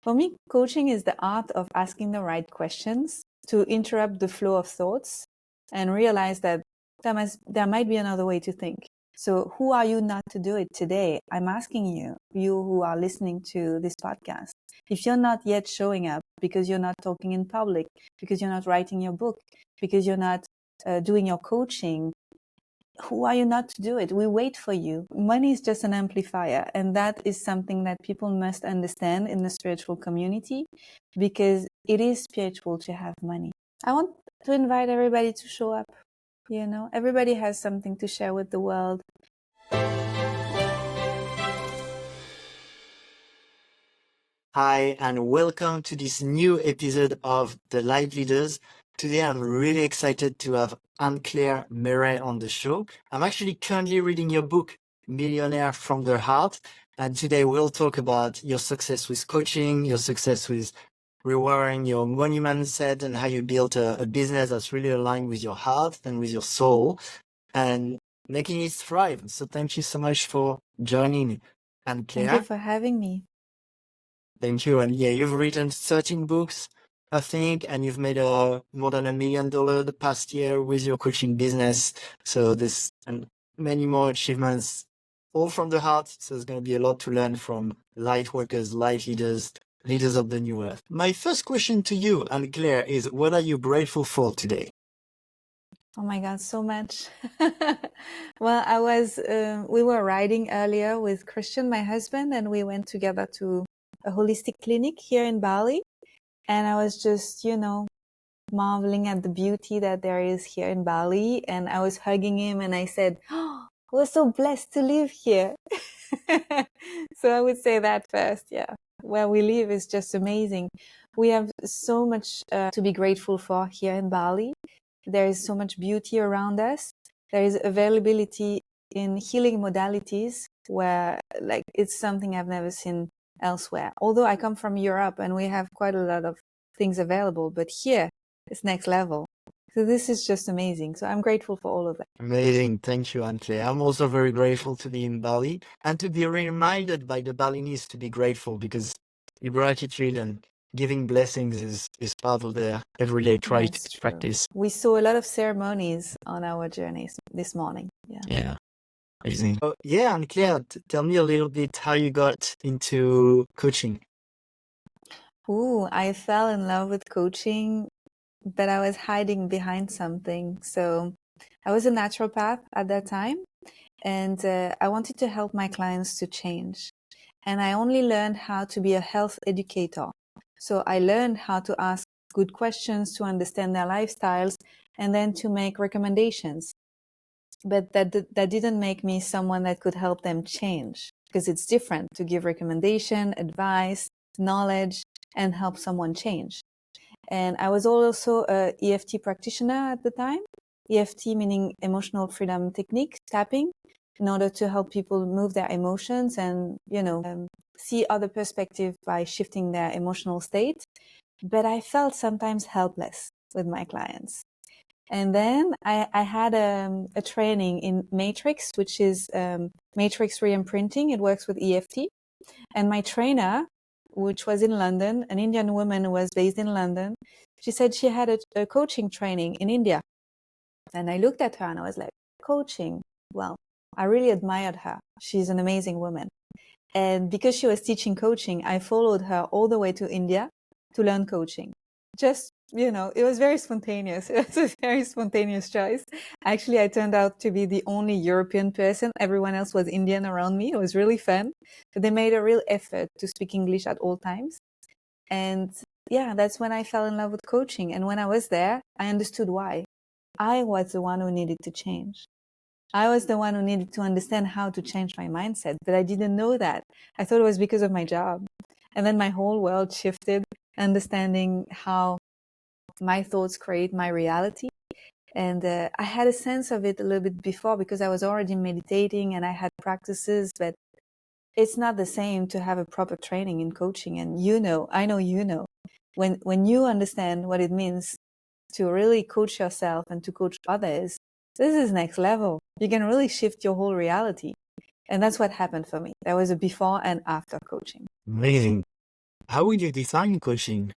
For me, coaching is the art of asking the right questions to interrupt the flow of thoughts and realize that there might be another way to think. So who are you not to do it today? I'm asking you, you who are listening to this podcast, if you're not yet showing up because you're not talking in public, because you're not writing your book, because you're not doing your coaching, who are you not to do it? We wait for you. Money is just an amplifier. And that is something that people must understand in the spiritual community, because it is spiritual to have money. I want to invite everybody to show up. You know, everybody has something to share with the world. Hi, and welcome to this new episode of The Light Leaders. Today, I'm really excited to have Anne-Claire Meret on the show. I'm actually currently reading your book, Millionaire from the Heart. And today we'll talk about your success with coaching, your success with rewiring your money mindset, and how you built a business that's really aligned with your heart and with your soul and making it thrive. So thank you so much for joining, Anne-Claire. Thank you for having me. Thank you. And yeah, you've written 13 books, I think, and you've made more than $1 million the past year with your coaching business. So this and many more achievements, all from the heart. So there's going to be a lot to learn from light workers, light leaders, leaders of the new earth. My first question to you, Anne-Claire, is what are you grateful for today? Oh my God, so much. Well, we were riding earlier with Christian, my husband, and we went together to a holistic clinic here in Bali. And I was just, marveling at the beauty that there is here in Bali. And I was hugging him and I said, oh, we're so blessed to live here. So I would say that first. Yeah. Where we live is just amazing. We have so much to be grateful for here in Bali. There is so much beauty around us. There is availability in healing modalities where it's something I've never seen elsewhere. Although I come from Europe and we have quite a lot of things available, but here it's next level. So this is just amazing. So I'm grateful for all of that. Amazing. Thank you, Anne-Claire. I'm also very grateful to be in Bali and to be reminded by the Balinese to be grateful, because gratitude and giving blessings is part of their everyday practice. We saw a lot of ceremonies on our journeys this morning. Yeah. Amazing. Yeah, Anne-Claire, tell me a little bit how you got into coaching. I fell in love with coaching, but I was hiding behind something. So I was a naturopath at that time, and I wanted to help my clients to change. And I only learned how to be a health educator. So I learned how to ask good questions, to understand their lifestyles, and then to make recommendations. But that didn't make me someone that could help them change, because it's different to give recommendation, advice, knowledge, and help someone change. And I was also a EFT practitioner at the time. EFT meaning emotional freedom technique, tapping, in order to help people move their emotions and, see other perspective by shifting their emotional state. But I felt sometimes helpless with my clients. And then I had a training in Matrix, which is Matrix re-imprinting. It works with EFT. And my trainer, which was in London, an Indian woman who was based in London, she said she had a coaching training in India. And I looked at her and I was like, coaching? Well, I really admired her. She's an amazing woman. And because she was teaching coaching, I followed her all the way to India to learn coaching. Just, it was very spontaneous. It was a very spontaneous choice. Actually, I turned out to be the only European person. Everyone else was Indian around me. It was really fun. But they made a real effort to speak English at all times. And yeah, that's when I fell in love with coaching. And when I was there, I understood why. I was the one who needed to change. I was the one who needed to understand how to change my mindset, but I didn't know that. I thought it was because of my job. And then my whole world shifted, understanding how my thoughts create my reality. And I had a sense of it a little bit before, because I was already meditating and I had practices, but it's not the same to have a proper training in coaching. And I know, when you understand what it means to really coach yourself and to coach others, this is next level. You can really shift your whole reality. And that's what happened for me. There was a before and after coaching. Amazing. How would you define coaching?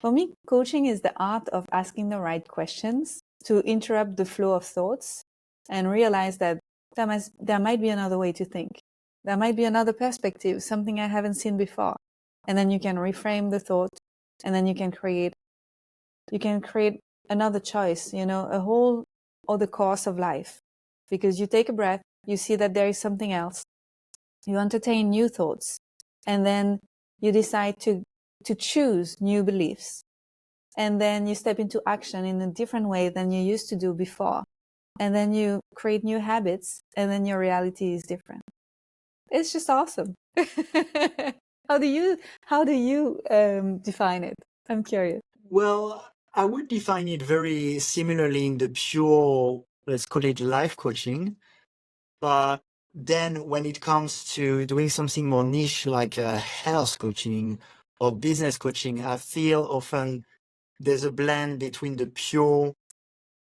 For me, coaching is the art of asking the right questions to interrupt the flow of thoughts and realize that there might be another way to think. There might be another perspective, something I haven't seen before. And then you can reframe the thought, and then you can create another choice, a whole other course of life. Because you take a breath, you see that there is something else, you entertain new thoughts, and then you decide to choose new beliefs. And then you step into action in a different way than you used to do before. And then you create new habits, and then your reality is different. It's just awesome. How do you define it? I'm curious. Well, I would define it very similarly in the pure, let's call it life coaching. But then when it comes to doing something more niche like health coaching or business coaching, I feel often there's a blend between the pure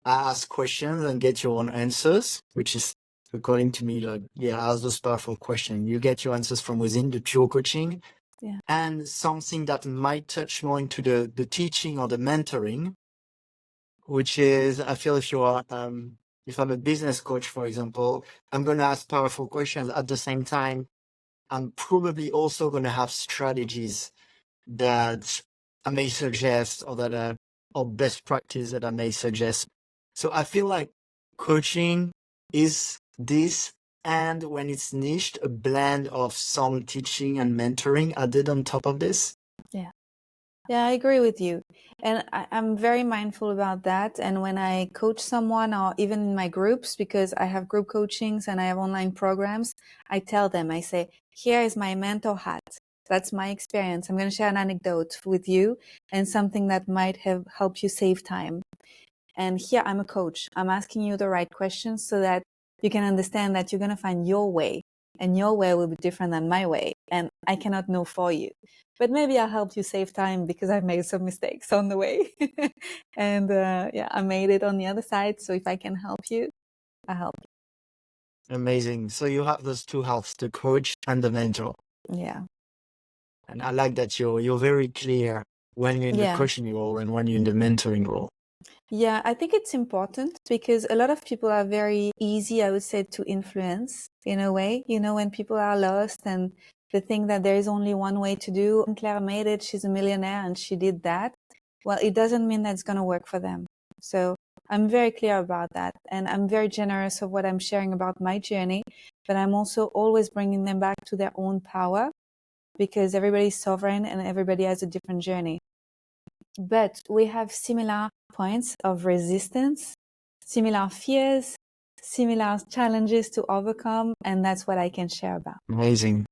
ask questions and get your own answers, which is, according to me, like, yeah, ask those powerful questions. You get your answers from within the pure coaching. Yeah. And something that might touch more into the teaching or the mentoring, which is, I feel if you are, if I'm a business coach, for example, I'm going to ask powerful questions. At the same time, I'm probably also going to have strategies that I may suggest or best practice that I may suggest. So I feel like coaching is this, and when it's niched, a blend of some teaching and mentoring added on top of this. Yeah. Yeah, I agree with you. And I'm very mindful about that. And when I coach someone, or even in my groups, because I have group coachings and I have online programs, I tell them, I say, here is my mentor hat. That's my experience. I'm going to share an anecdote with you and something that might have helped you save time. And here I'm a coach. I'm asking you the right questions so that you can understand that you're going to find your way, and your way will be different than my way. And I cannot know for you, but maybe I'll help you save time because I've made some mistakes on the way. And yeah, I made it on the other side. So if I can help you, I help Amazing. So you have those two halves, the coach and the mentor. you. Yeah. And I like that you're very clear when you're in the Yeah. coaching role and when you're in the mentoring role. Yeah, I think it's important because a lot of people are very easy, I would say, to influence in a way. When people are lost and they think that there is only one way to do. Anne-Claire made it, she's a millionaire and she did that. Well, it doesn't mean that's going to work for them. So I'm very clear about that. And I'm very generous of what I'm sharing about my journey, but I'm also always bringing them back to their own power because everybody's sovereign and everybody has a different journey. But we have similar points of resistance, similar fears, similar challenges to overcome, and that's what I can share about. Amazing.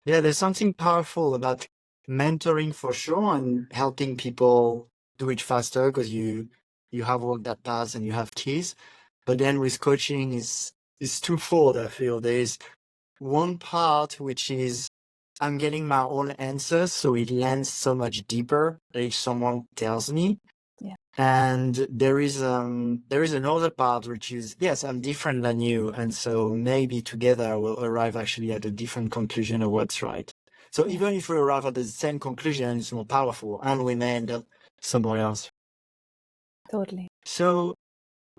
Yeah, there's something powerful about mentoring for sure and helping people do it faster because you have walked that path and you have keys. But then with coaching is twofold, I feel. There's one part which is I'm getting my own answers, so it lands so much deeper if someone tells me. Yeah. And there is another part which is, yes, I'm different than you, and so maybe together we'll arrive actually at a different conclusion of what's right. So Yeah. even if we arrive at the same conclusion, it's more powerful, and we may end up somewhere else. Totally. So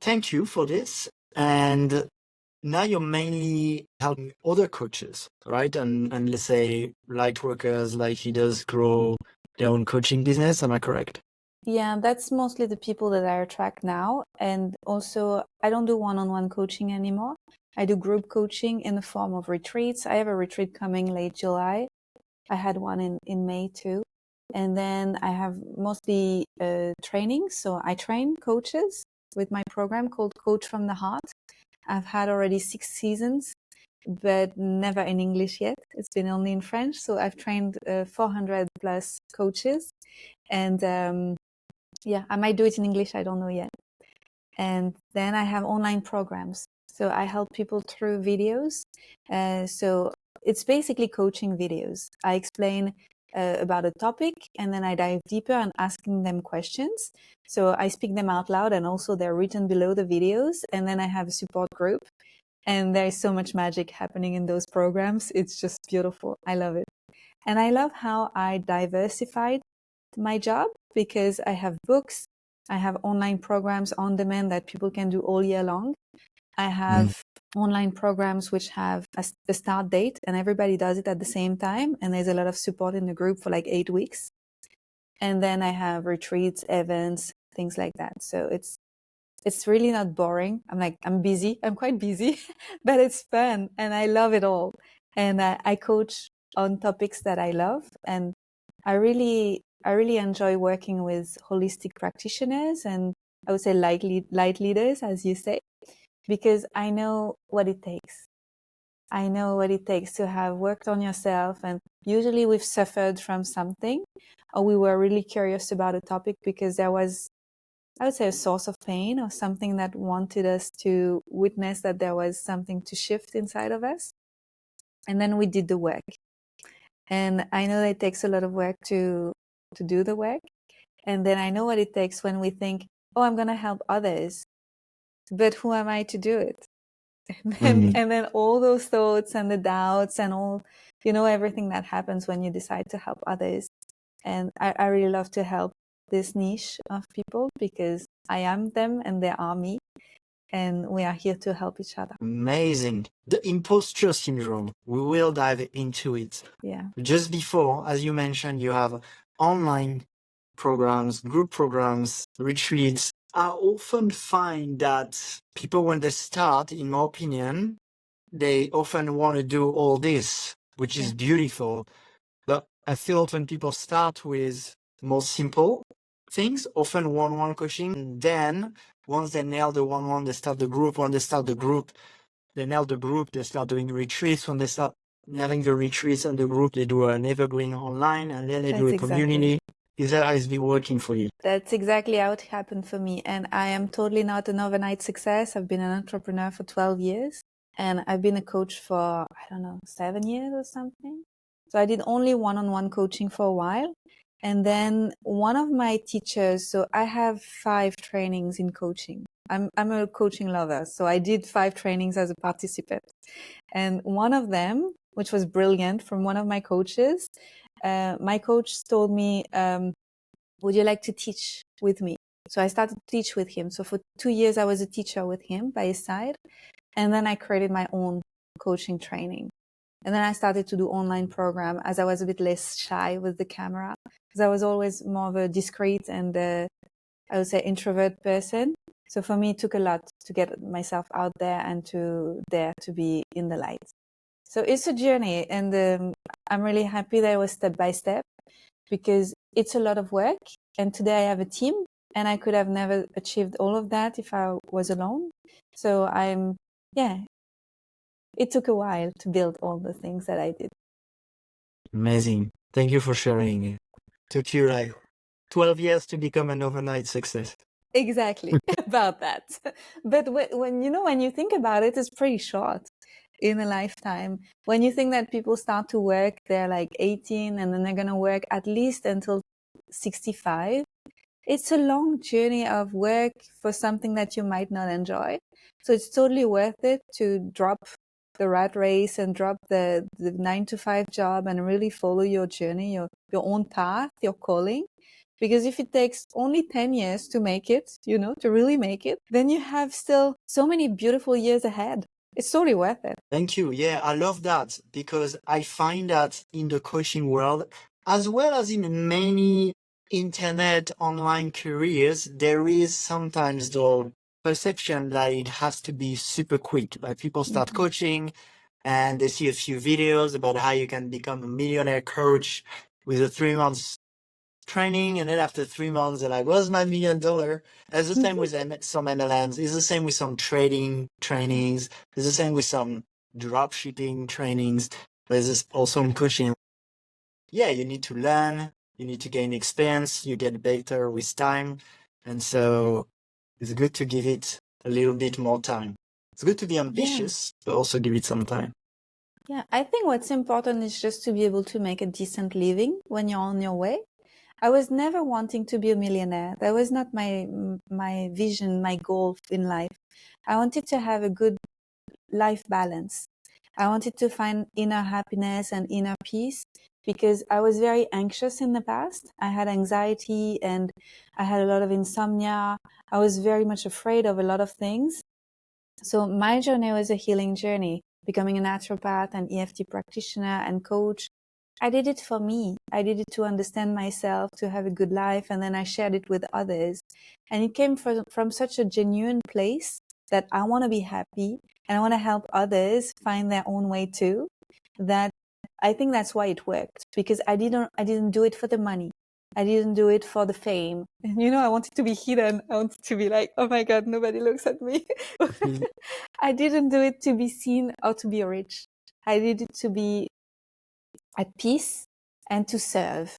thank you for this. And now you're mainly helping other coaches, right? And let's say light workers, light leaders grow their own coaching business. Am I correct? Yeah, that's mostly the people that I attract now. And also, I don't do one-on-one coaching anymore. I do group coaching in the form of retreats. I have a retreat coming late July. I had one in May too. And then I have mostly training. So I train coaches with my program called Coach from the Heart. I've had already 6 seasons, but never in English yet. It's been only in French. So I've trained 400 plus coaches. And yeah, I might do it in English. I don't know yet. And then I have online programs. So I help people through videos. So it's basically coaching videos. I explain about a topic and then I dive deeper and asking them questions. So I speak them out loud and also they're written below the videos. And then I have a support group. And there is so much magic happening in those programs. It's just beautiful. I love it. And I love how I diversified my job because I have books, I have online programs on demand that people can do all year long. I have online programs which have a start date and everybody does it at the same time. And there's a lot of support in the group for like 8 weeks. And then I have retreats, events, things like that. So it's really not boring. I'm busy. I'm quite busy, but it's fun and I love it all. And I coach on topics that I love. And I really enjoy working with holistic practitioners and I would say light leaders, as you say, because I know what it takes. I know what it takes to have worked on yourself. And usually we've suffered from something or we were really curious about a topic because there was, I would say, a source of pain or something that wanted us to witness that there was something to shift inside of us. And then we did the work. And I know it takes a lot of work to do the work. And then I know what it takes when we think, oh, I'm going to help others. But who am I to do it? And then all those thoughts and the doubts and all, everything that happens when you decide to help others. And I really love to help this niche of people because I am them and they are me. And we are here to help each other. Amazing. The imposter syndrome. We will dive into it. Yeah. Just before, as you mentioned, you have online programs, group programs, retreats. I often find that people, when they start, in my opinion, they often want to do all this, which is beautiful. But I feel when people start with more simple things, often one-on-one coaching, and then once they nail the one-on-one, they start the group. When they start the group, they nail the group, they start doing retreats. When they start nailing the retreats and the group, they do an evergreen online, and then they do a community. Is that how it's been working for you? That's exactly how it happened for me. And I am totally not an overnight success. I've been an entrepreneur for 12 years and I've been a coach for, I don't know, 7 years or something. So I did only one-on-one coaching for a while. And then one of my teachers, so I have 5 trainings in coaching. I'm a coaching lover. So I did 5 trainings as a participant. And one of them, which was brilliant from one of my coaches, my coach told me, would you like to teach with me? So I started to teach with him. So for 2 years, I was a teacher with him by his side. And then I created my own coaching training. And then I started to do online program as I was a bit less shy with the camera because I was always more of a discreet and I would say introvert person. So for me, it took a lot to get myself out there and to dare to be in the light. So it's a journey and I'm really happy that it was step by step because it's a lot of work. And today I have a team and I could have never achieved all of that if I was alone. So it took a while to build all the things that I did. Amazing. Thank you for sharing it. Took you like 12 years to become an overnight success. Exactly. About that. But when you think about it, it's pretty short in a lifetime. When you think that people start to work, they're like 18 and then they're going to work at least until 65. It's a long journey of work for something that you might not enjoy. So it's totally worth it to drop the rat race and drop the 9-to-5 job and really follow your journey, your own path, your calling. Because if it takes only 10 years to make it, to really make it, then you have still so many beautiful years ahead. It's totally worth it. Thank you. Yeah, I love that because I find that in the coaching world, as well as in many internet online careers, there is sometimes the perception that it has to be super quick. Like people start coaching and they see a few videos about how you can become a millionaire coach with a 3 months training, and then after 3 months they're like, where's my $1 million? It's the same with some MLMs. It's the same with some trading trainings. It's the same with some drop shipping trainings. There's also in coaching. Yeah, you need to learn, you need to gain experience, you get better with time. And so it's good to give it a little bit more time. It's good to be ambitious, but also give it some time. Yeah, I think what's important is just to be able to make a decent living when you're on your way. I was never wanting to be a millionaire. That was not my vision, my goal in life. I wanted to have a good life balance. I wanted to find inner happiness and inner peace because I was very anxious in the past. I had anxiety and I had a lot of insomnia. I was very much afraid of a lot of things. So my journey was a healing journey, becoming a naturopath and EFT practitioner and coach. I did it for me. I did it to understand myself, to have a good life, and then I shared it with others. And it came from such a genuine place that I want to be happy and I want to help others find their own way too. That I think that's why it worked, because I didn't do it for the money. I didn't do it for the fame. And, I wanted to be hidden. I wanted to be like, oh my God, nobody looks at me. I didn't do it to be seen or to be rich. I did it to be at peace and to serve.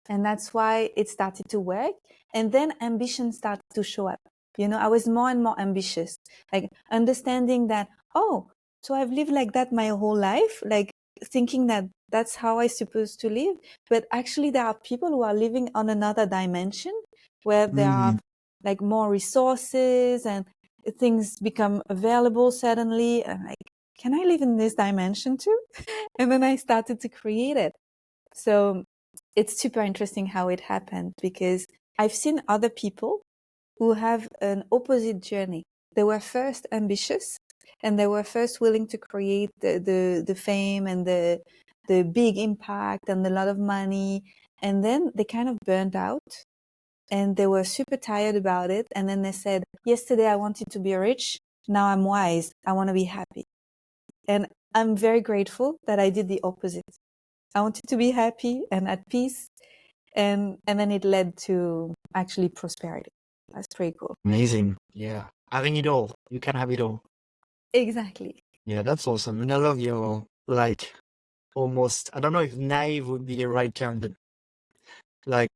And that's why it started to work. And then ambition started to show up. I was more and more ambitious, like understanding that, oh, so I've lived like that my whole life, like thinking that that's how I'm supposed to live. But actually there are people who are living on another dimension where there are like more resources and things become available suddenly. And like, can I live in this dimension too? And then I started to create it. So it's super interesting how it happened, because I've seen other people who have an opposite journey. They were first ambitious and they were first willing to create the fame and the big impact and a lot of money. And then they kind of burned out and they were super tired about it. And then they said, yesterday I wanted to be rich. Now I'm wise. I want to be happy. And I'm very grateful that I did the opposite. I wanted to be happy and at peace. And then it led to actually prosperity. That's pretty cool. Amazing. Yeah. Having it all. You can have it all. Exactly. Yeah, that's awesome. And I love your, like, almost, I don't know if naive would be the right term, but like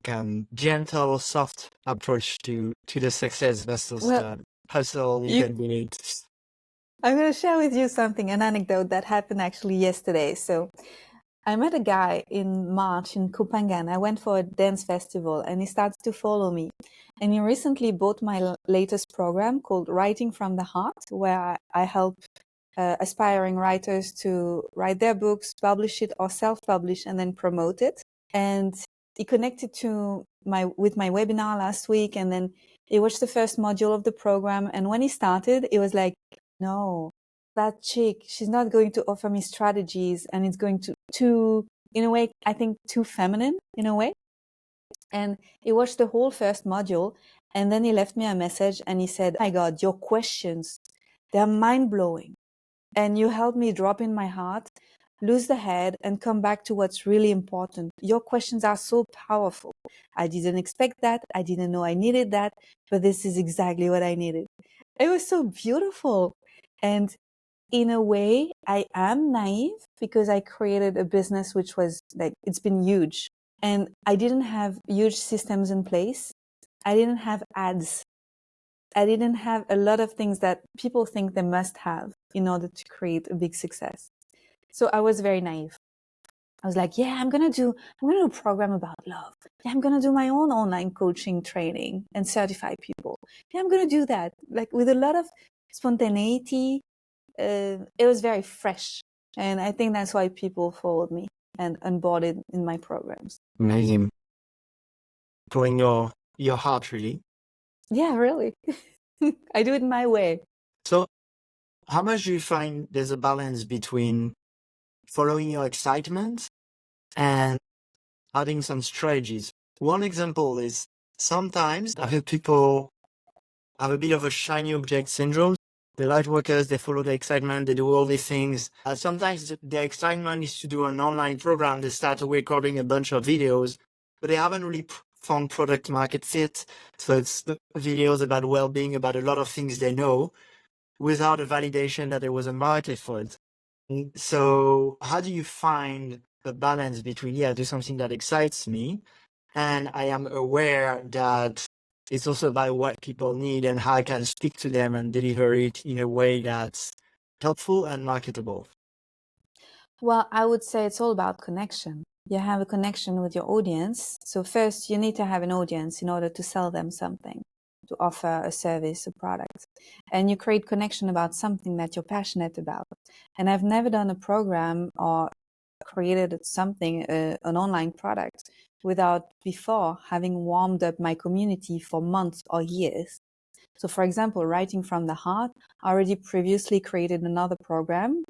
gentle, soft approach to the success versus Well, the hustle, inconvenience. I'm going to share with you an anecdote that happened actually yesterday. So I met a guy in March in Copenhagen. I went for a dance festival and he started to follow me. And he recently bought my latest program called Writing from the Heart, where I help aspiring writers to write their books, publish it or self-publish and then promote it. And he connected with my webinar last week, and then he watched the first module of the program. And when he started, it was like, no, that chick, she's not going to offer me strategies, and it's going to in a way, I think too feminine in a way. And he watched the whole first module, and then he left me a message and he said, oh my God, your questions, they're mind blowing. And you helped me drop in my heart, lose the head, and come back to what's really important. Your questions are so powerful. I didn't expect that. I didn't know I needed that, but this is exactly what I needed. It was so beautiful. And in a way, I am naive because I created a business which was like, it's been huge. And I didn't have huge systems in place. I didn't have ads. I didn't have a lot of things that people think they must have in order to create a big success. So I was very naive. I was like, yeah, I'm going to do a program about love. Yeah, I'm going to do my own online coaching training and certify people. Yeah, I'm going to do that. Like with a lot of spontaneity. It was very fresh. And I think that's why people followed me and onboarded in my programs. Amazing. Pulling your heart, really. Yeah, really. I do it my way. So how much do you find there's a balance between following your excitement and adding some strategies? One example is sometimes I hear people have a bit of a shiny object syndrome. The light workers, they follow the excitement, they do all these things. Sometimes their excitement is to do an online program. They start recording a bunch of videos, but they haven't really found product market fit. So it's videos about well-being, about a lot of things they know, without a validation that there was a market for it. So how do you find the balance between, do something that excites me, and I am aware that it's also about what people need and how I can speak to them and deliver it in a way that's helpful and marketable? Well, I would say it's all about connection. You have a connection with your audience. So first, you need to have an audience in order to sell them something, to offer a service, a product. And you create connection about something that you're passionate about. And I've never done a program or created something, an online product, without before having warmed up my community for months or years. So for example, writing from the heart, I already previously created another program.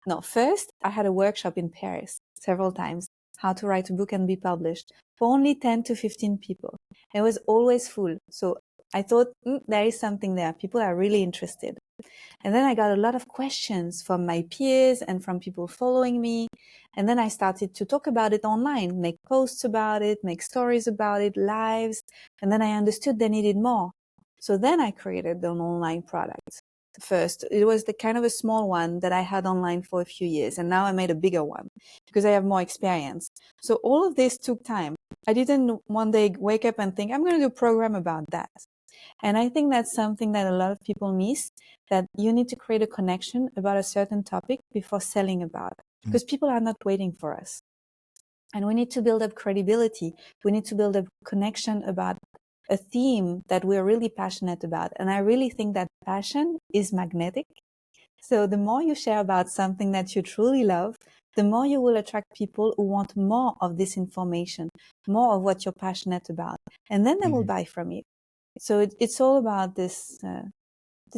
No, first I had a workshop in Paris several times, how to write a book and be published, for only 10 to 15 people. It was always full. So I thought, there is something there. People are really interested. And then I got a lot of questions from my peers and from people following me. And then I started to talk about it online, make posts about it, make stories about it, lives. And then I understood they needed more. So then I created an online product. First, it was the kind of a small one that I had online for a few years. And now I made a bigger one because I have more experience. So all of this took time. I didn't one day wake up and think, I'm going to do a program about that. And I think that's something that a lot of people miss, that you need to create a connection about a certain topic before selling about it, because people are not waiting for us. And we need to build up credibility. We need to build up connection about a theme that we're really passionate about. And I really think that passion is magnetic. So the more you share about something that you truly love, the more you will attract people who want more of this information, more of what you're passionate about. And then they will buy from you. So it's all about this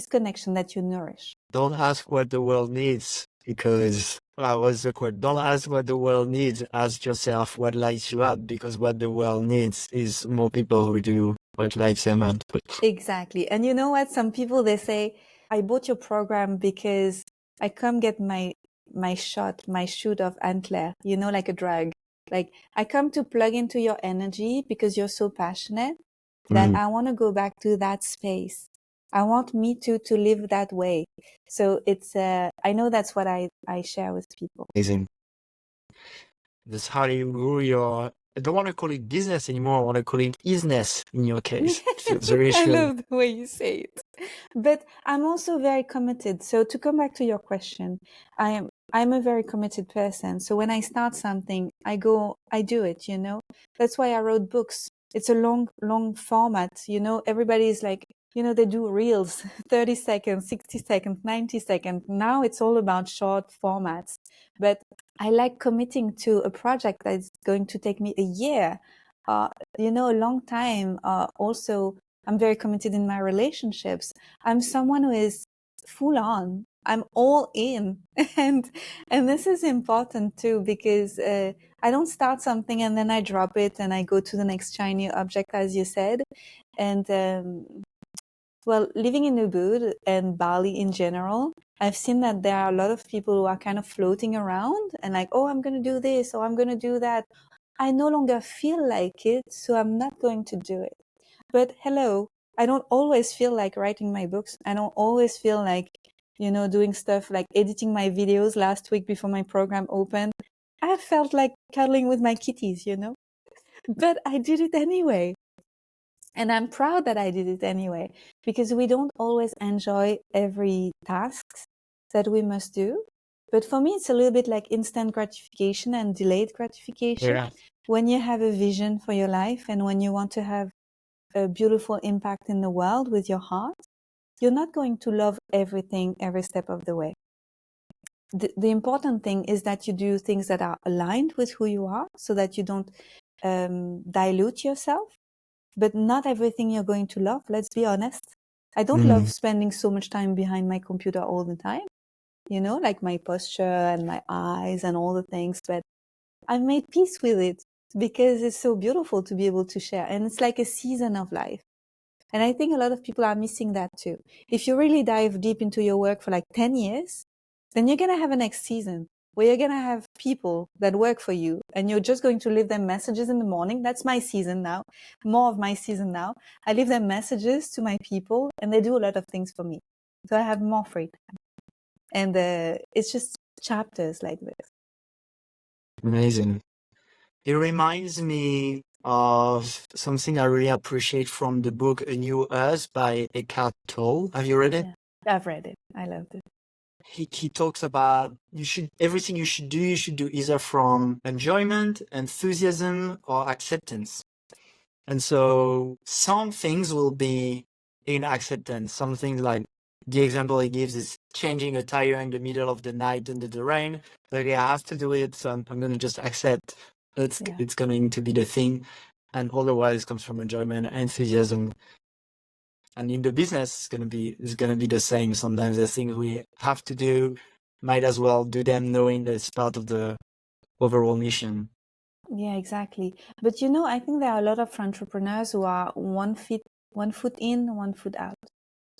connection that you nourish. Don't ask what the world needs, because that was the quote. Don't ask what the world needs. Ask yourself what lights you up, because what the world needs is more people who do what lights them up. Exactly. And you know what? Some people, they say, I bought your program because I come get my shoot of Anne-Claire, like a drug. Like, I come to plug into your energy because you're so passionate that I want to go back to that space. I want me to live that way. So it's, I know that's what I share with people. Amazing. That's how you grew your, I don't want to call it business anymore. I want to call it isness in your case. I love the way you say it. But I'm also very committed. So to come back to your question, I'm a very committed person. So when I start something, I do it, That's why I wrote books. It's a long format, everybody's like, they do reels, 30 seconds, 60 seconds, 90 seconds. Now it's all about short formats. But I like committing to a project that's going to take me a year, a long time. Also, I'm very committed in my relationships. I'm someone who is full on. I'm all in. And this is important too, because I don't start something and then I drop it and I go to the next shiny object, as you said. And well, living in Ubud and Bali in general, I've seen that there are a lot of people who are kind of floating around and like, oh, I'm going to do this or I'm going to do that. I no longer feel like it, so I'm not going to do it. But hello, I don't always feel like writing my books. I don't always feel like, doing stuff like editing my videos last week before my program opened. I felt like cuddling with my kitties, but I did it anyway. And I'm proud that I did it anyway, because we don't always enjoy every task that we must do. But for me, it's a little bit like instant gratification and delayed gratification. Yeah. When you have a vision for your life and when you want to have a beautiful impact in the world with your heart, you're not going to love everything every step of the way. The important thing is that you do things that are aligned with who you are, so that you don't dilute yourself. But not everything you're going to love. Let's be honest. I don't love spending so much time behind my computer all the time, like my posture and my eyes and all the things. But I've made peace with it because it's so beautiful to be able to share. And it's like a season of life. And I think a lot of people are missing that too. If you really dive deep into your work for like 10 years, then you're going to have a next season where you're going to have people that work for you and you're just going to leave them messages in the morning. That's my season now, more of my season now. I leave them messages to my people and they do a lot of things for me. So I have more free time. And it's just chapters like this. Amazing. It reminds me of something I really appreciate from the book A New Earth by Eckhart Tolle. Have you read it? Yeah, I've read it. I loved it. He talks about everything you should do either from enjoyment, enthusiasm, or acceptance. And so some things will be in acceptance, some things like the example he gives is changing a tire in the middle of the night under the rain. Like, yeah, I have to do it, so I'm going to just accept it's going to be the thing. And otherwise comes from enjoyment, enthusiasm. And in the business, it's gonna be the same. Sometimes the things we have to do, might as well do them knowing that it's part of the overall mission. Yeah, exactly. But I think there are a lot of entrepreneurs who are one foot in, one foot out.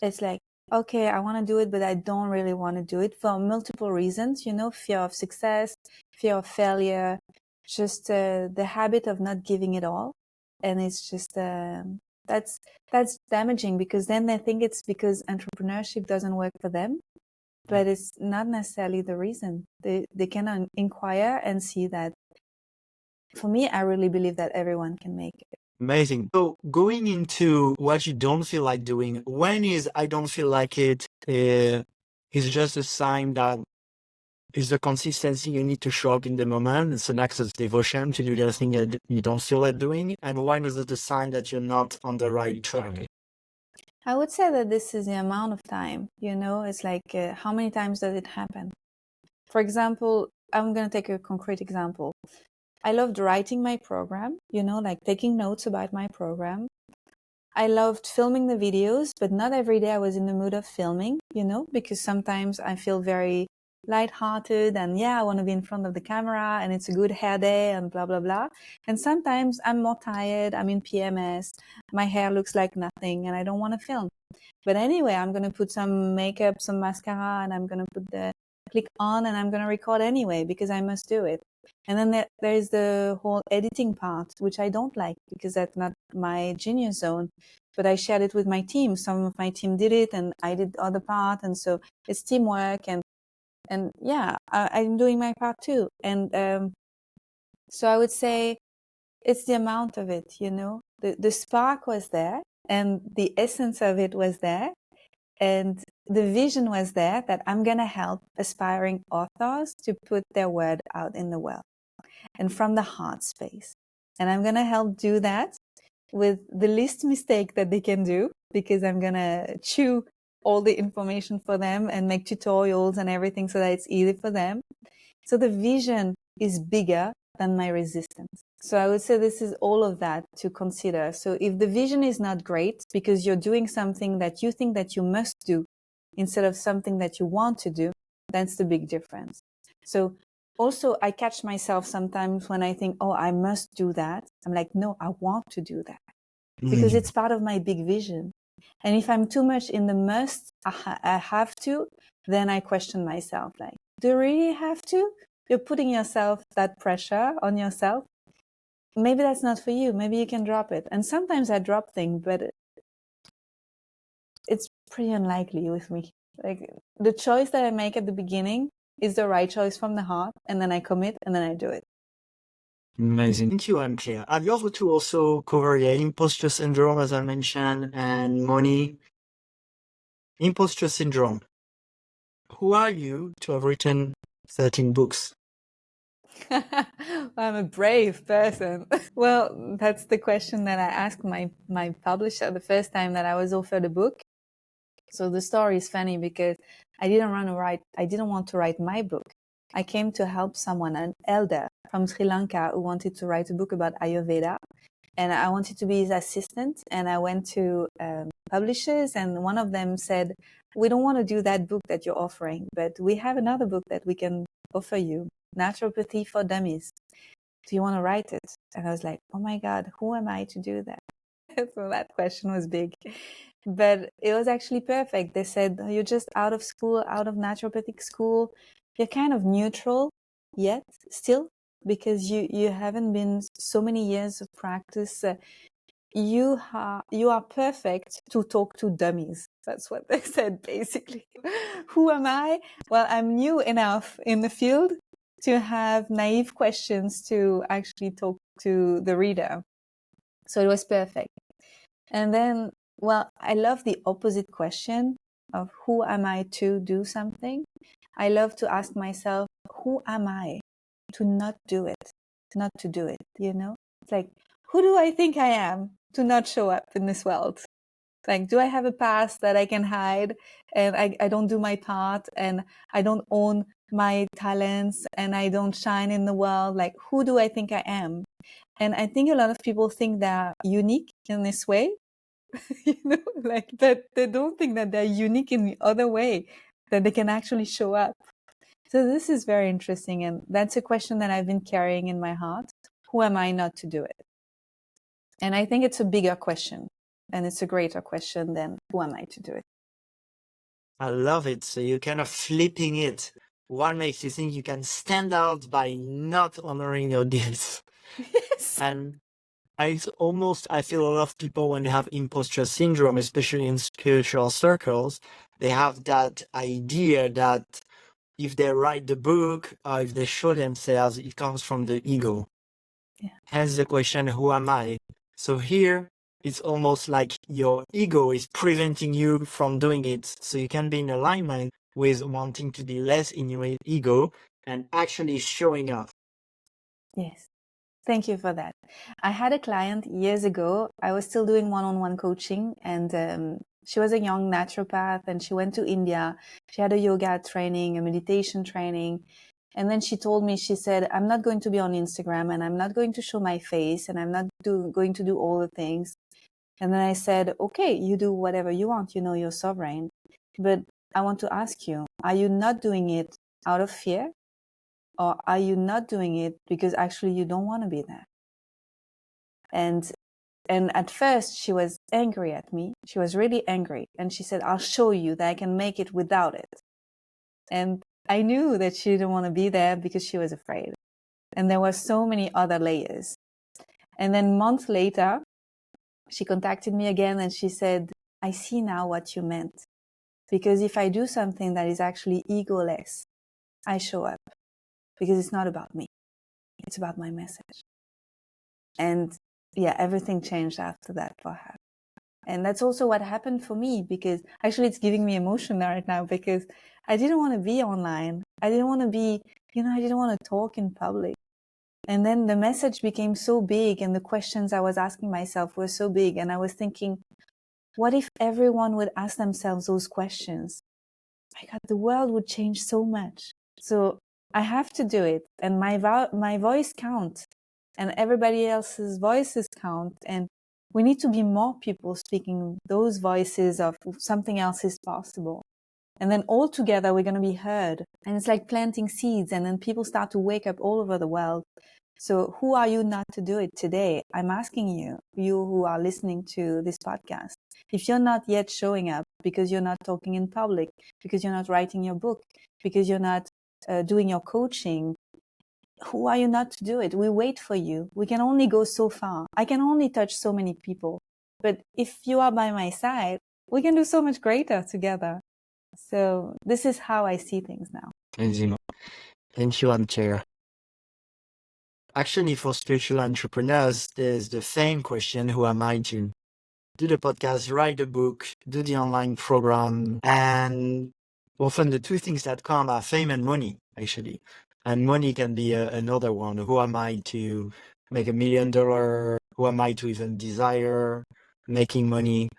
It's like, okay, I want to do it, but I don't really want to do it for multiple reasons, fear of success, fear of failure, just the habit of not giving it all. And it's just, that's damaging, because then they think it's because entrepreneurship doesn't work for them, but it's not necessarily the reason. They can inquire and see that. For me, I really believe that everyone can make it. Amazing. So going into what you don't feel like doing, when is I don't feel like it, is just a sign that is the consistency you need to show up in the moment. It's an act of devotion to do the thing that you don't feel like doing. And when is it a sign that you're not on the right track? I would say that this is the amount of time, it's like, how many times does it happen? For example, I'm going to take a concrete example. I loved writing my program, like taking notes about my program. I loved filming the videos, but not every day I was in the mood of filming, because sometimes I feel very lighthearted and I want to be in front of the camera and it's a good hair day and blah, blah, blah. And sometimes I'm more tired. I'm in PMS. My hair looks like nothing and I don't want to film. But anyway, I'm going to put some makeup, some mascara, and I'm going to put the click on and I'm going to record anyway because I must do it. And then there's the whole editing part, which I don't like because that's not my genius zone. But I shared it with my team. Some of my team did it and I did the other part. And so it's teamwork. And I'm doing my part too. And so I would say it's the amount of it, the spark was there and the essence of it was there. And the vision was there that I'm going to help aspiring authors to put their word out in the world and from the heart space. And I'm going to help do that with the least mistake that they can do, because I'm going to chew all the information for them and make tutorials and everything so that it's easy for them. So the vision is bigger than my resistance. So I would say this is all of that to consider. So if the vision is not great because you're doing something that you think that you must do instead of something that you want to do, that's the big difference. So also I catch myself sometimes when I think, oh, I must do that. I'm like, no, I want to do that because it's part of my big vision. And if I'm too much in the must, I have to, then I question myself, like, do you really have to? You're putting yourself that pressure on yourself. Maybe that's not for you. Maybe you can drop it. And sometimes I drop things, but it's pretty unlikely with me. Like the choice that I make at the beginning is the right choice from the heart, and then I commit and then I do it. Amazing. Thank you, Anne-Claire. Are you able to also cover imposter syndrome, as I mentioned, and money? Imposter syndrome. Who are you to have written 13 books? I'm a brave person. Well, that's the question that I asked my publisher the first time that I was offered a book. So the story is funny because I didn't want to write my book. I came to help someone, an elder from Sri Lanka, who wanted to write a book about Ayurveda. And I wanted to be his assistant. And I went to publishers, and one of them said, we don't want to do that book that you're offering, but we have another book that we can offer you, Naturopathy for Dummies. Do you want to write it? And I was like, oh my God, who am I to do that? So that question was big. But it was actually perfect. They said, you're just out of school, out of naturopathic school. You're kind of neutral yet, still, because you haven't been so many years of practice. You are perfect to talk to dummies. That's what they said, basically. Who am I? Well, I'm new enough in the field to have naive questions to actually talk to the reader. So it was perfect. And then, well, I love the opposite question of who am I to do something? I love to ask myself, who am I to not do it, not to do it, It's like, who do I think I am to not show up in this world? Like, do I have a past that I can hide and I don't do my part and I don't own my talents and I don't shine in the world? Like, who do I think I am? And I think a lot of people think they're unique in this way, like, but they don't think that they're unique in the other way, that they can actually show up. So this is very interesting. And that's a question that I've been carrying in my heart. Who am I not to do it? And I think it's a bigger question and it's a greater question than who am I to do it? I love it. So you're kind of flipping it. What makes you think you can stand out by not honoring your deeds? Yes. And I feel a lot of people when they have imposter syndrome, especially in spiritual circles, they have that idea that if they write the book or if they show themselves, it comes from the ego. Yeah. Hence the question, who am I? So here, it's almost like your ego is preventing you from doing it. So you can be in alignment with wanting to be less in your ego and actually showing up. Yes. Thank you for that. I had a client years ago. I was still doing one-on-one coaching, and she was a young naturopath, and she went to India. She had a yoga training, a meditation training. And then she told me, she said, I'm not going to be on Instagram and I'm not going to show my face and I'm not going to do all the things. And then I said, okay, you do whatever you want. You know, you're sovereign. But I want to ask you, are you not doing it out of fear? Or are you not doing it because actually you don't want to be there? And at first she was angry at me. She was really angry. And she said, I'll show you that I can make it without it. And I knew that she didn't want to be there because she was afraid. And there were so many other layers. And then months later, she contacted me again and she said, I see now what you meant. Because if I do something that is actually egoless, I show up because it's not about me. It's about my message. And yeah, everything changed after that for her. And that's also what happened for me, because actually it's giving me emotion right now, because I didn't want to be online. I didn't want to be, I didn't want to talk in public. And then the message became so big and the questions I was asking myself were so big. And I was thinking, what if everyone would ask themselves those questions? My God, the world would change so much. So I have to do it. And my voice counts and everybody else's voices count. And we need to be more people speaking those voices of something else is possible. And then all together we're going to be heard. And it's like planting seeds, and then people start to wake up all over the world. So who are you not to do it today? I'm asking you, you who are listening to this podcast, if you're not yet showing up because you're not talking in public, because you're not writing your book, because you're not doing your coaching, who are you not to do it? We wait for you. We can only go so far. I can only touch so many people. But if you are by my side, we can do so much greater together. So this is how I see things now. Thank you, Anne-Claire. Actually, for spiritual entrepreneurs, there's the same question, who am I to do the podcast, write the book, do the online program, and often the two things that come are fame and money, actually. And money can be another one. Who am I to make $1 million? Who am I to even desire making money?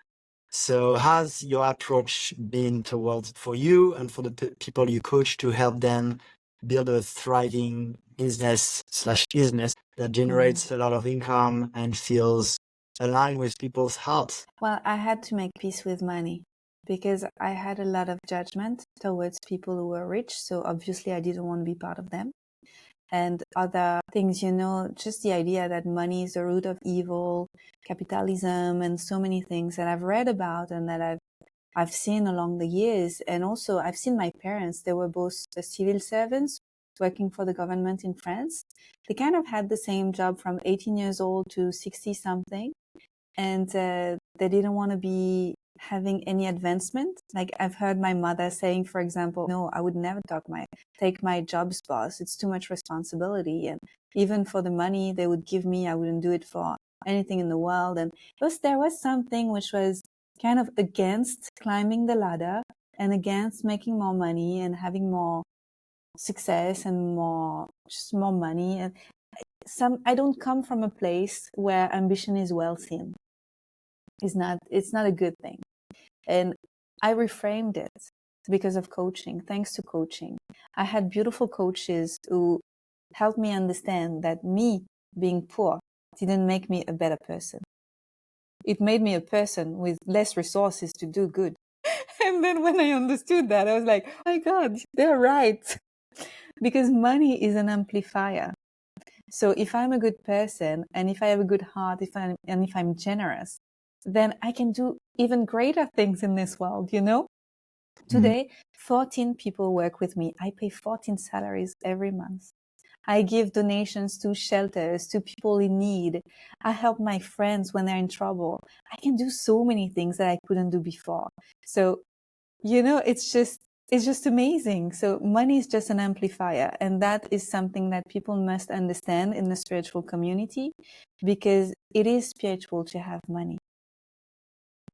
So has your approach been towards, for you and for the people you coach, to help them build a thriving business that generates a lot of income and feels aligned with people's hearts? Well, I had to make peace with money because I had a lot of judgment towards people who were rich. So obviously I didn't want to be part of them. And other things, just the idea that money is the root of evil, capitalism, and so many things that I've read about and that I've seen along the years. And also I've seen my parents. They were both civil servants working for the government in France. They kind of had the same job from 18 years old to 60 something. And they didn't want to be having any advancement. Like I've heard my mother saying, for example, no, I would never take my job's boss. It's too much responsibility. And even for the money they would give me, I wouldn't do it for anything in the world. And there was something which was kind of against climbing the ladder and against making more money and having more success and more money. And I don't come from a place where ambition is well seen. it's not a good thing. And I reframed it because of coaching. Thanks to coaching, I had beautiful coaches who helped me understand that me being poor didn't make me a better person. It made me a person with less resources to do good. And then when I understood that, I was like, oh my God, they're right. Because money is an amplifier. So if I'm a good person and if I have a good heart, if I'm generous, then I can do even greater things in this world, you know? Today, 14 people work with me. I pay 14 salaries every month. I give donations to shelters, to people in need. I help my friends when they're in trouble. I can do so many things that I couldn't do before. So, you know, it's just amazing. So money is just an amplifier. And that is something that people must understand in the spiritual community, because it is spiritual to have money.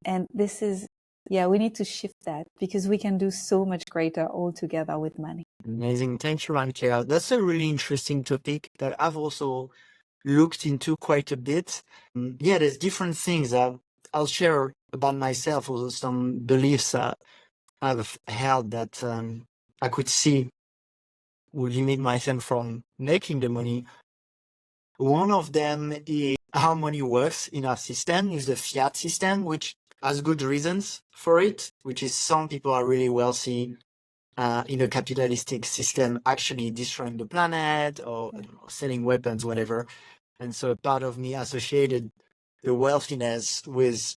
And this is, yeah, we need to shift that because we can do so much greater all together with money. Amazing. Thank you, Anne-Claire. That's a really interesting topic that I've also looked into quite a bit. Yeah, there's different things. I'll share about myself, also some beliefs that I've held that I could see would limit myself from making the money. One of them is how money works in our system, is the fiat system, which has good reasons for it, which is some people are really wealthy in a capitalistic system, actually destroying the planet or selling weapons, whatever. And so part of me associated the wealthiness with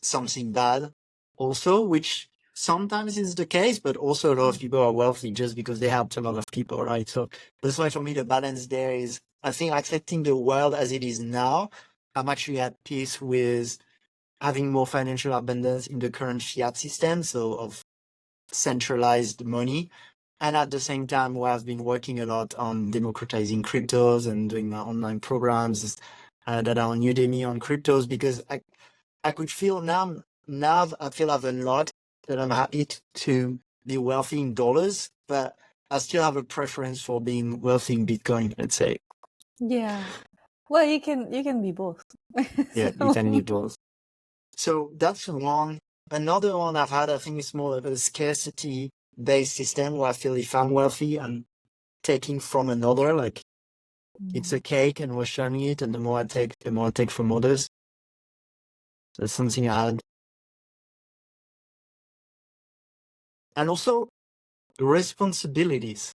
something bad also, which sometimes is the case, but also a lot of people are wealthy just because they helped a lot of people, right? So that's why for me, the balance there is, I think, accepting the world as it is now. I'm actually at peace with having more financial abundance in the current fiat system, so of centralized money. And at the same time, we have been working a lot on democratizing cryptos and doing my online programs that are on Udemy on cryptos, because I could feel now I feel I've a lot that I'm happy to be wealthy in dollars, but I still have a preference for being wealthy in Bitcoin, let's say. Yeah. Well, you can be both. Yeah, you can leave dollars. So that's one. Another one I've had, I think, is more of a scarcity-based system where I feel if I'm wealthy, I'm taking from another, like it's a cake and we're sharing it, and the more I take, the more I take from others. That's something I had. And also responsibilities,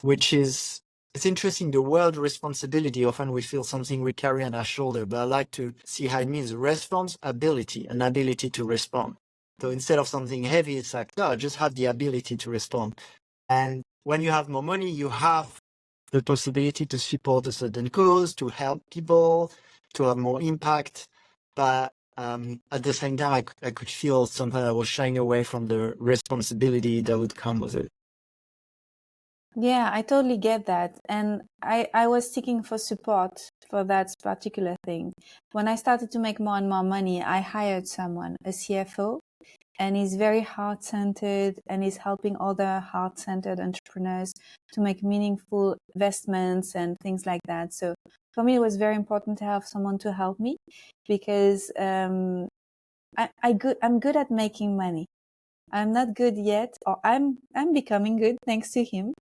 which is, it's interesting, the word responsibility, often we feel something we carry on our shoulder, but I like to see how it means responsibility, an ability to respond. So instead of something heavy, it's like, no, just have the ability to respond. And when you have more money, you have the possibility to support a certain cause, to help people, to have more impact. But at the same time, I could feel sometimes I was shying away from the responsibility that would come with it. Yeah, I totally get that. And I was seeking for support for that particular thing. When I started to make more and more money, I hired someone, a CFO, and he's very heart-centered and he's helping other heart-centered entrepreneurs to make meaningful investments and things like that. So for me, it was very important to have someone to help me because I'm good at making money. I'm not good yet, or I'm becoming good thanks to him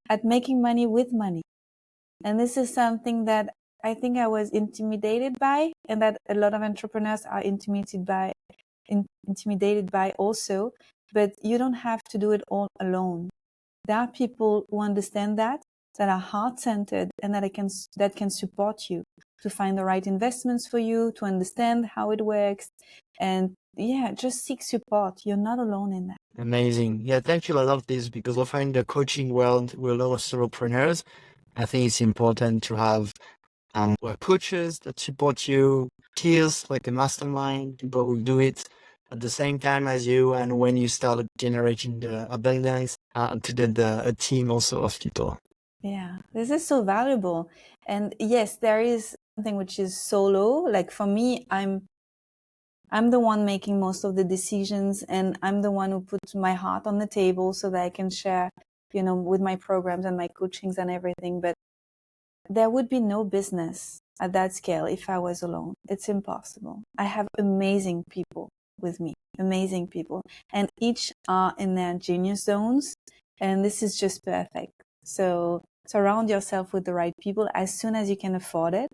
at making money with money. And this is something that I think I was intimidated by, and that a lot of entrepreneurs are intimidated by also. But you don't have to do it all alone. There are people who understand that are heart-centered and that can support you to find the right investments for you, to understand how it works, and yeah, just seek support. You're not alone in that. Amazing. Yeah, thank you. I love this because I find the coaching world with a lot of solopreneurs. I think it's important to have coaches that support you, peers like a mastermind, people who do it at the same time as you, and when you start generating the abundance, to a team also of people. Yeah, this is so valuable. And yes, there is something which is solo. Like for me, I'm the one making most of the decisions, and I'm the one who puts my heart on the table so that I can share, with my programs and my coachings and everything. But there would be no business at that scale if I was alone. It's impossible. I have amazing people with me, amazing people, and each are in their genius zones, and this is just perfect. So surround yourself with the right people as soon as you can afford it.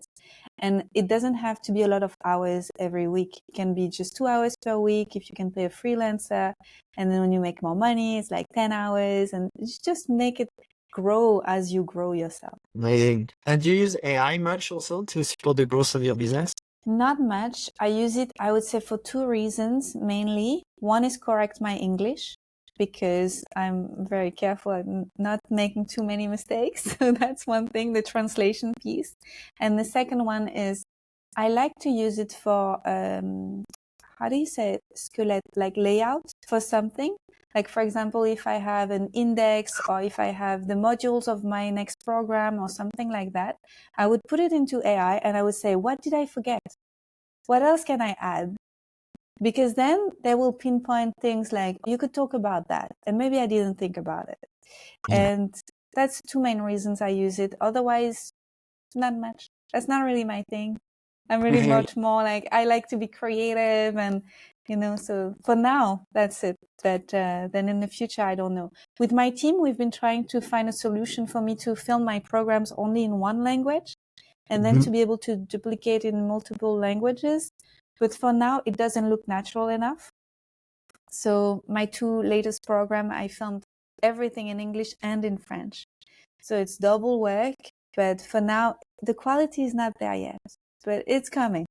And it doesn't have to be a lot of hours every week. It can be just 2 hours per week if you can pay a freelancer. And then when you make more money, it's like 10 hours, and just make it grow as you grow yourself. Amazing. And do you use AI much also to support the growth of your business? Not much. I use it, I would say, for two reasons mainly. One is correct my English, because I'm very careful at not making too many mistakes. So that's one thing, the translation piece. And the second one is I like to use it for, how do you say it? Skelette, like layout for something. Like, for example, if I have an index or if I have the modules of my next program or something like that, I would put it into AI and I would say, what did I forget? What else can I add? Because then they will pinpoint things like, you could talk about that. And maybe I didn't think about it. Yeah. And that's two main reasons I use it. Otherwise, not much. That's not really my thing. I'm really much more like, I like to be creative and, so for now, that's it. But then in the future, I don't know. With my team, we've been trying to find a solution for me to film my programs only in one language and then to be able to duplicate in multiple languages. But for now, it doesn't look natural enough. So my two latest program, I filmed everything in English and in French. So it's double work, but for now, the quality is not there yet, but it's coming.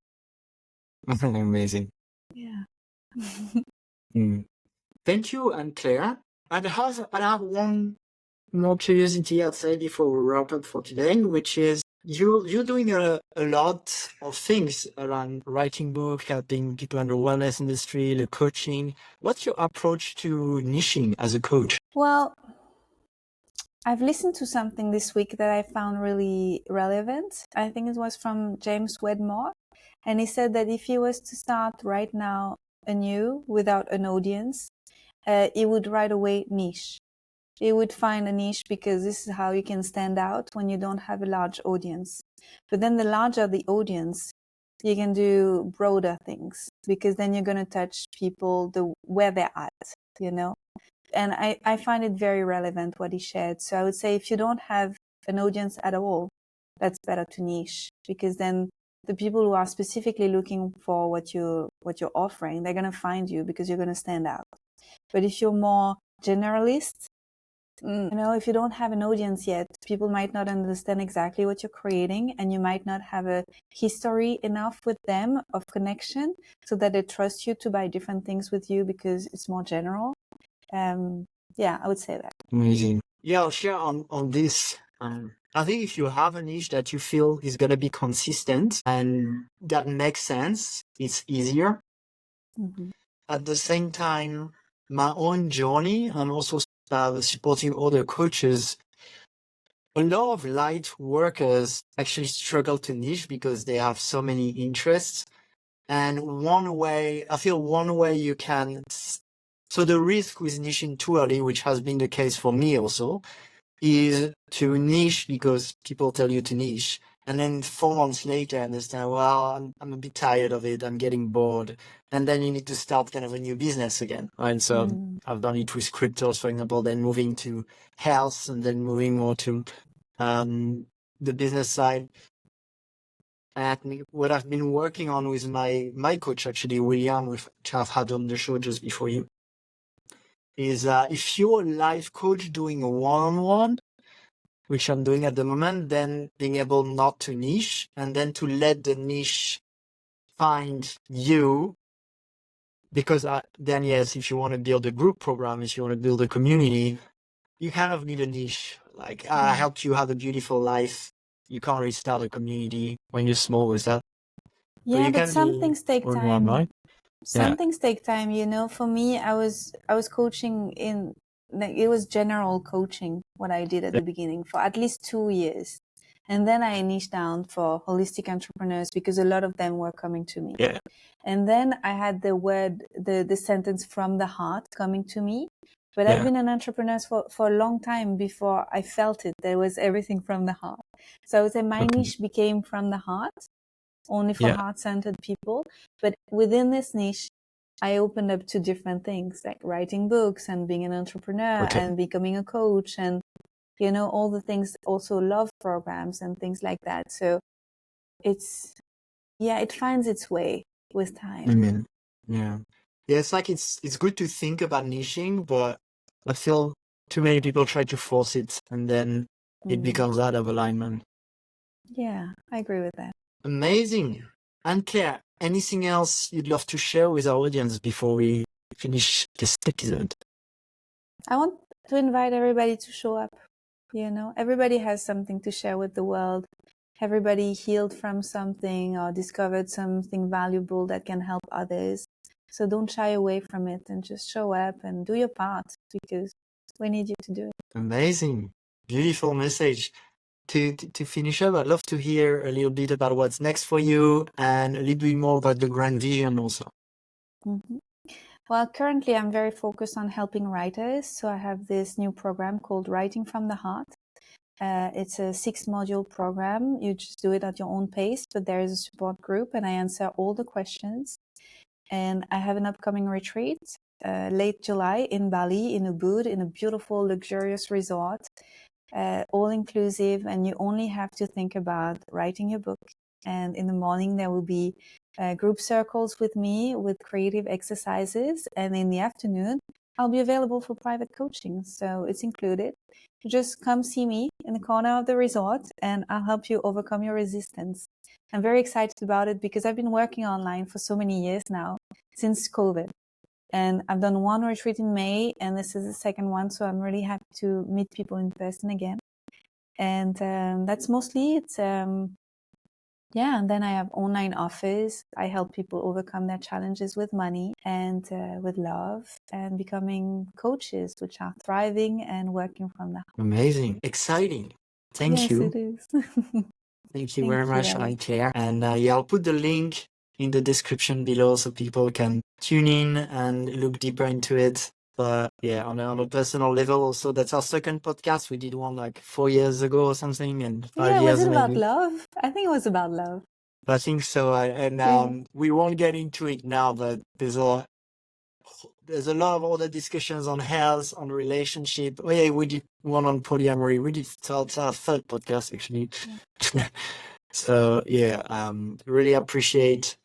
Amazing. Yeah. Thank you, Anne-Claire. And I have one more curiosity I'd say before we wrap up for today, which is you're doing a lot of things around writing books, helping people in the wellness industry, the coaching. What's your approach to niching as a coach? Well, I've listened to something this week that I found really relevant. I think it was from James Wedmore. And he said that if he was to start right now anew without an audience, he would right away niche. He would find a niche because this is how you can stand out when you don't have a large audience. But then the larger the audience, you can do broader things because then you're going to touch people where they're at. And I find it very relevant what he shared. So I would say if you don't have an audience at all, that's better to niche because then the people who are specifically looking for what you're offering, they're going to find you because you're going to stand out. But if you're more generalist, if you don't have an audience yet, people might not understand exactly what you're creating and you might not have a history enough with them of connection so that they trust you to buy different things with you because it's more general. Yeah, I would say that. Amazing. Yeah, I'll share on this. I think if you have a niche that you feel is going to be consistent and that makes sense, it's easier. Mm-hmm. At the same time, my own journey, I'm also supporting other coaches. A lot of light workers actually struggle to niche because they have so many interests. And I feel one way you can. So the risk with niching too early, which has been the case for me also, is to niche because people tell you to niche. And then 4 months later, understand, well, I'm a bit tired of it. I'm getting bored. And then you need to start kind of a new business again. Right? So I've done it with cryptos, for example, then moving to health and then moving more to the business side. And what I've been working on with my coach, actually, William, which I've had on the show just before you, is if you're a life coach doing a one-on-one, which I'm doing at the moment, then being able not to niche and then to let the niche find you. Because then, yes, if you want to build a group program, if you want to build a community, you kind of need a niche. Like, I helped you have a beautiful life. You can't really start a community when you're small with that. Yeah, but some things take time. Right? Some things take time, For me, I was coaching it was general coaching, what I did at the beginning for at least 2 years. And then I niched down for holistic entrepreneurs because a lot of them were coming to me. Yeah. And then I had the sentence from the heart coming to me. But I've Yeah. been an entrepreneur for a long time before I felt it. There was everything from the heart. So I would say my Okay. niche became from the heart, only for Yeah. heart-centered people. But within this niche, I opened up to different things like writing books and being an entrepreneur Okay. and becoming a coach and, you know, all the things, also love programs and things like that. So it's, yeah, it finds its way with time. Amen. Yeah. Yeah, it's like it's good to think about niching, but I feel too many people try to force it and then it becomes out of alignment. Yeah, I agree with that. Amazing. Anne-Claire, anything else you'd love to share with our audience before we finish this episode? I want to invite everybody to show up. You know, everybody has something to share with the world. Everybody healed from something or discovered something valuable that can help others. So don't shy away from it and just show up and do your part, because we need you to do it. Amazing. Beautiful message. To finish up, I'd love to hear a little bit about what's next for you and a little bit more about the grand vision also. Mm-hmm. Well, currently I'm very focused on helping writers. So I have this new program called Writing from the Heart. It's a 6-module program. You just do it at your own pace, but there is a support group and I answer all the questions. And I have an upcoming retreat late July in Bali, in Ubud, in a beautiful, luxurious resort, all inclusive. And you only have to think about writing your book. And in the morning, there will be group circles with me with creative exercises. And in the afternoon, I'll be available for private coaching. So it's included. Just come see me in the corner of the resort and I'll help you overcome your resistance. I'm very excited about it because I've been working online for so many years now, since COVID. And I've done one retreat in May, and this is the second one. So I'm really happy to meet people in person again. And that's mostly it. Yeah, and then I have online offers. I help people overcome their challenges with money and with love and becoming coaches, which are thriving and working from the heart. Amazing. Exciting. Thank Yes, you. it is. Thank you Thank very you, much, Alex. Anne-Claire. And yeah, I'll put the link in the description below so people can tune in and look deeper into it. But yeah, on a personal level also, that's our second podcast. We did one like 4 years ago or something, and 5 Yeah, was years it about maybe. love? I think it was about love. I think so. And Yeah. we won't get into it now, but there's a lot of other discussions on health, on relationship. Oh yeah, we did one on polyamory. We did our third podcast actually. Yeah. So yeah, really appreciate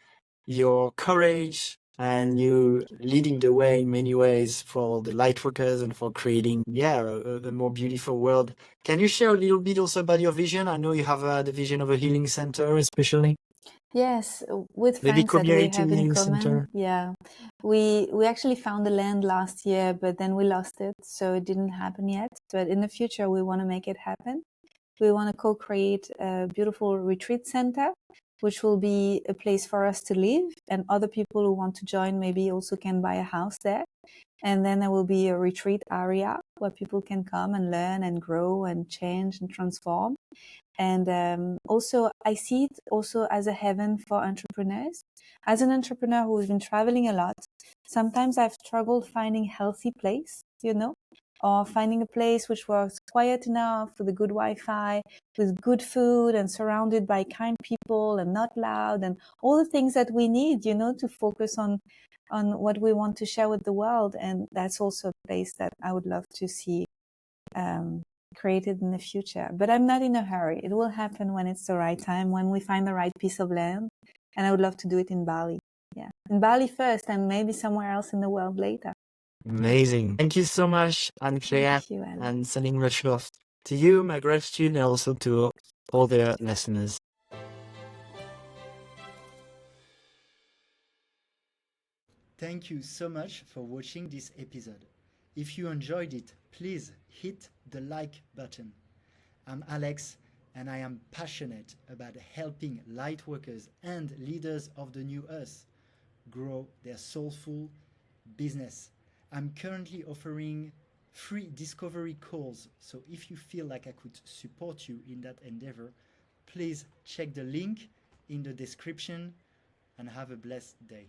your courage and you leading the way in many ways for the light workers and for creating a more beautiful world. Can you share a little bit also about your vision? I know you have the vision of a healing center, especially Yes, with maybe friends that we community have in healing common. center. Yeah. We actually found the land last year, but then we lost it, so it didn't happen yet. But in the future, we want to make it happen. We want to co-create a beautiful retreat center, which will be a place for us to live, and other people who want to join maybe also can buy a house there. And then there will be a retreat area where people can come and learn and grow and change and transform. And also, I see it also as a heaven for entrepreneurs. As an entrepreneur who's been traveling a lot, sometimes I've struggled finding healthy place, you know, or finding a place which was quiet enough with a good Wi-Fi, with good food and surrounded by kind people and not loud and all the things that we need, you know, to focus on what we want to share with the world. And that's also a place that I would love to see created in the future. But I'm not in a hurry. It will happen when it's the right time, when we find the right piece of land. And I would love to do it in Bali. Yeah. In Bali first and maybe somewhere else in the world later. Amazing. Thank you so much, Anne-Claire, Thank you, Alex. and sending much love to you, my gratitude, and also to all the listeners. Thank you so much for watching this episode. If you enjoyed it, please hit the like button. I'm Alex, and I am passionate about helping light workers and leaders of the new us grow their soulful business. I'm currently offering free discovery calls, so if you feel like I could support you in that endeavor, please check the link in the description and have a blessed day.